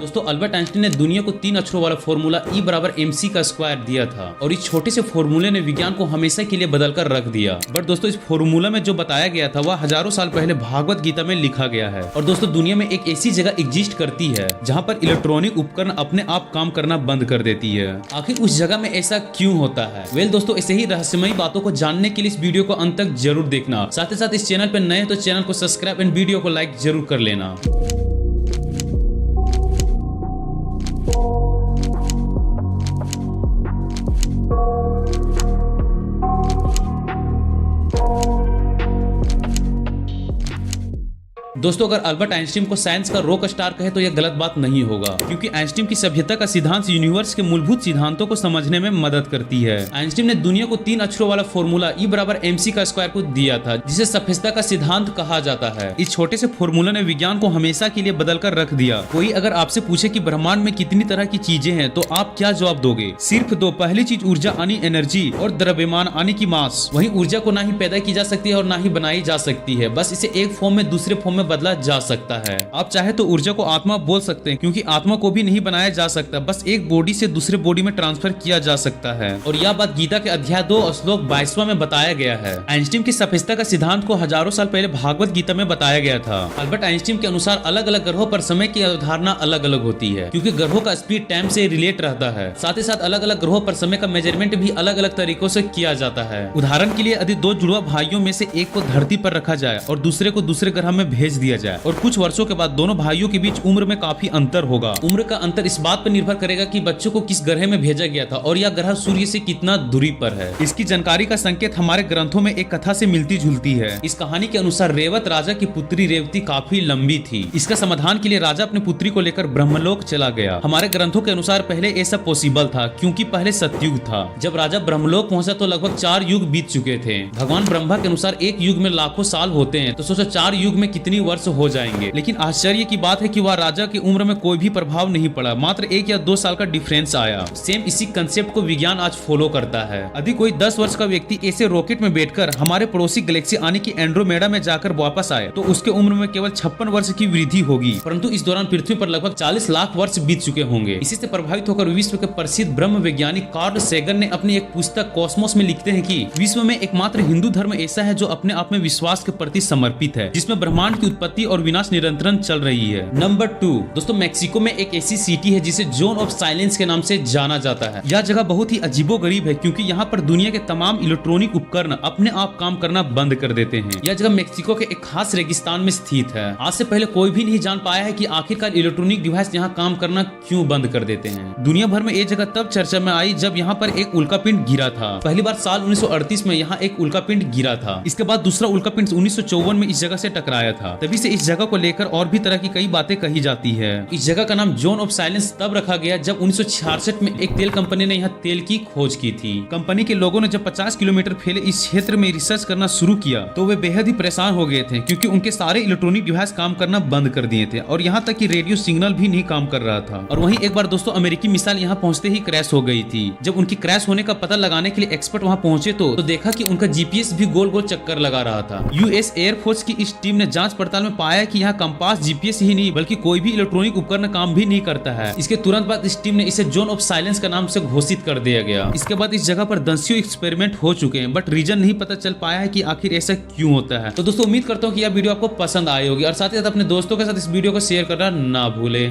दोस्तों Albert Einstein ने दुनिया को 3 अक्षरों वाला फॉर्मूला E बराबर mc का स्क्वायर दिया था और इस छोटे से फॉर्मूले ने विज्ञान को हमेशा के लिए बदल कर रख दिया। बट दोस्तों इस फॉर्मूला में जो बताया गया था वह हजारों साल पहले भागवत गीता में लिखा गया है। और दोस्तों दुनिया में एक ऐसी जगह एग्जिस्ट करती है जहाँ पर इलेक्ट्रॉनिक उपकरण अपने आप काम करना बंद कर देती है। आखिर उस जगह में ऐसा क्यों होता है? वेल दोस्तों ऐसे ही रहस्यमयी बातों को जानने के लिए इस वीडियो को अंत तक जरूर देखना। साथ ही साथ इस चैनल पर नए तो चैनल को सब्सक्राइब एंड वीडियो को लाइक जरूर कर लेना। दोस्तों अगर अल्बर्ट आइंस्टीन को साइंस का रॉक स्टार कहे तो यह गलत बात नहीं होगा, क्योंकि आइंस्टीन की सभ्यता का सिद्धांत यूनिवर्स के मूलभूत सिद्धांतों को समझने में मदद करती है। आइंस्टीन ने दुनिया को 3 अक्षरों वाला फॉर्मूला E बराबर mc का स्क्वायर को दिया था, जिसे सभ्यता का सिद्धांत कहा जाता है। इस छोटे से फॉर्मूला ने विज्ञान को हमेशा के लिए बदल कर रख दिया। कोई अगर आपसे पूछे कि ब्रह्मांड में कितनी तरह की चीजें हैं तो आप क्या जवाब दोगे? सिर्फ 2। पहली चीज ऊर्जा यानी एनर्जी और द्रव्यमान यानी कि मास। वही ऊर्जा को ना ही पैदा की जा सकती है और ना ही बनाई जा सकती है, बस इसे एक फॉर्म में दूसरे फॉर्म में बदला जा सकता है। आप चाहे तो ऊर्जा को आत्मा बोल सकते हैं, क्योंकि आत्मा को भी नहीं बनाया जा सकता, बस एक बॉडी से दूसरे बॉडी में ट्रांसफर किया जा सकता है। और यह बात गीता के अध्याय 2 श्लोक 22वां में बताया गया है। आइंस्टीन की सभ्यता का सिद्धांत को हजारों साल पहले भागवत गीता में बताया गया था। अल्बर्ट आइंस्टीन के अनुसार अलग अलग ग्रहों पर समय की अवधारणा अलग अलग होती है, क्योंकि ग्रहों का स्पीड टाइम से रिलेट रहता है। साथ ही साथ अलग अलग ग्रहों पर समय का मेजरमेंट भी अलग अलग तरीकों से किया जाता है। उदाहरण के लिए यदि 2 जुड़वा भाइयों में से एक को धरती पर रखा जाए और दूसरे को दूसरे ग्रह में भेज दिया जाए और कुछ वर्षों के बाद दोनों भाइयों के बीच उम्र में काफी अंतर होगा। उम्र का अंतर इस बात पर निर्भर करेगा कि बच्चों को किस ग्रह में भेजा गया था और यह ग्रह सूर्य से कितना दूरी पर है। इसकी जानकारी का संकेत हमारे ग्रंथों में एक कथा से मिलती जुलती है। इस कहानी के अनुसार रेवत राजा की पुत्री रेवती काफी लंबी थी। इसका समाधान के लिए राजा अपनी पुत्री को लेकर ब्रह्मलोक चला गया। हमारे ग्रंथों के अनुसार पहले ये सब पॉसिबल था, क्योंकि पहले सतयुग था। जब राजा ब्रह्मलोक पहुंचा तो लगभग 4 युग बीत चुके थे। भगवान ब्रह्मा के अनुसार एक युग में लाखों साल होते हैं, तो सोचो 4 युग में कितनी वर्ष हो जाएंगे। लेकिन आश्चर्य की बात है कि वह राजा की उम्र में कोई भी प्रभाव नहीं पड़ा, मात्र 1 या 2 साल का डिफरेंस आया। सेम इसी कंसेप्ट को विज्ञान आज फॉलो करता है। यदि कोई 10 वर्ष का व्यक्ति ऐसे रॉकेट में बैठकर हमारे पड़ोसी गैलेक्सी यानी कि एंड्रोमेडा में जाकर वापस आए तो उसके उम्र में केवल 56 वर्ष की वृद्धि होगी, परंतु इस दौरान पृथ्वी पर लगभग 40 लाख वर्ष बीत चुके होंगे। इसी से प्रभावित होकर विश्व के प्रसिद्ध ब्रह्म वैज्ञानिक कार्ल सेगन ने अपनी एक पुस्तक कॉस्मोस में लिखते हैं कि विश्व में एकमात्र हिंदू धर्म ऐसा है जो अपने आप में विश्वास के प्रति समर्पित है, जिसमें ब्रह्मांड की उत्पत्ति और विनाश निरंतर चल रही है। नंबर 2 दोस्तों मेक्सिको में एक ऐसी सिटी है जिसे जोन ऑफ साइलेंस के नाम से जाना जाता है। यह जगह बहुत ही अजीबोगरीब है, क्योंकि यहाँ पर दुनिया के तमाम इलेक्ट्रॉनिक उपकरण अपने आप काम करना बंद कर देते हैं। यह जगह मेक्सिको के एक खास रेगिस्तान में स्थित है। आज से पहले कोई भी नहीं जान पाया है कि आखिरकार इलेक्ट्रॉनिक डिवाइस यहाँ काम करना क्यों बंद कर देते हैं। दुनिया भर में ये जगह तब चर्चा में आई जब यहाँ पर एक उल्कापिंड गिरा था। पहली बार साल 1938 में यहाँ एक उल्कापिंड गिरा था। इसके बाद दूसरा उल्कापिंड 1954 में इस जगह से टकराया था। तभी से इस जगह को लेकर और भी तरह की कई बातें कही जाती है। इस जगह का नाम जोन ऑफ साइलेंस तब रखा गया जब 1966 में एक तेल कंपनी ने यहाँ तेल की खोज की थी। कंपनी के लोगों ने जब 50 किलोमीटर फैले इस क्षेत्र में रिसर्च करना शुरू किया तो वे बेहद ही परेशान हो गए थे, क्योंकि उनके सारे इलेक्ट्रॉनिक डिवाइस काम करना बंद कर दिए थे और यहाँ तक कि रेडियो सिग्नल भी नहीं काम कर रहा था। और वहीं एक बार दोस्तों अमेरिकी मिसाइल यहाँ पहुँचते ही क्रैश हो गई थी। जब उनकी क्रैश होने का पता लगाने के लिए एक्सपर्ट वहाँ पहुंचे तो देखा कि उनका जीपीएस भी गोल गोल चक्कर लगा रहा था। यूएस एयरफोर्स की इस टीम ने जांच पड़ताल में पाया कि यहाँ कंपास जीपीएस ही नहीं बल्कि कोई भी इलेक्ट्रॉनिक उपकरण काम भी नहीं करता है। इसके तुरंत बाद इस टीम ने इसे जोन ऑफ साइलेंस का नाम से घोषित कर दिया गया। इसके बाद इस जगह पर दसियों एक्सपेरिमेंट हो चुके हैं, बट रीजन नहीं पता चल पाया है कि आखिर ऐसा क्यों होता है। तो दोस्तों उम्मीद करता हूँ कि यह वीडियो आपको पसंद आई होगी और साथ ही साथ अपने दोस्तों के साथ इस वीडियो को शेयर करना ना भूले।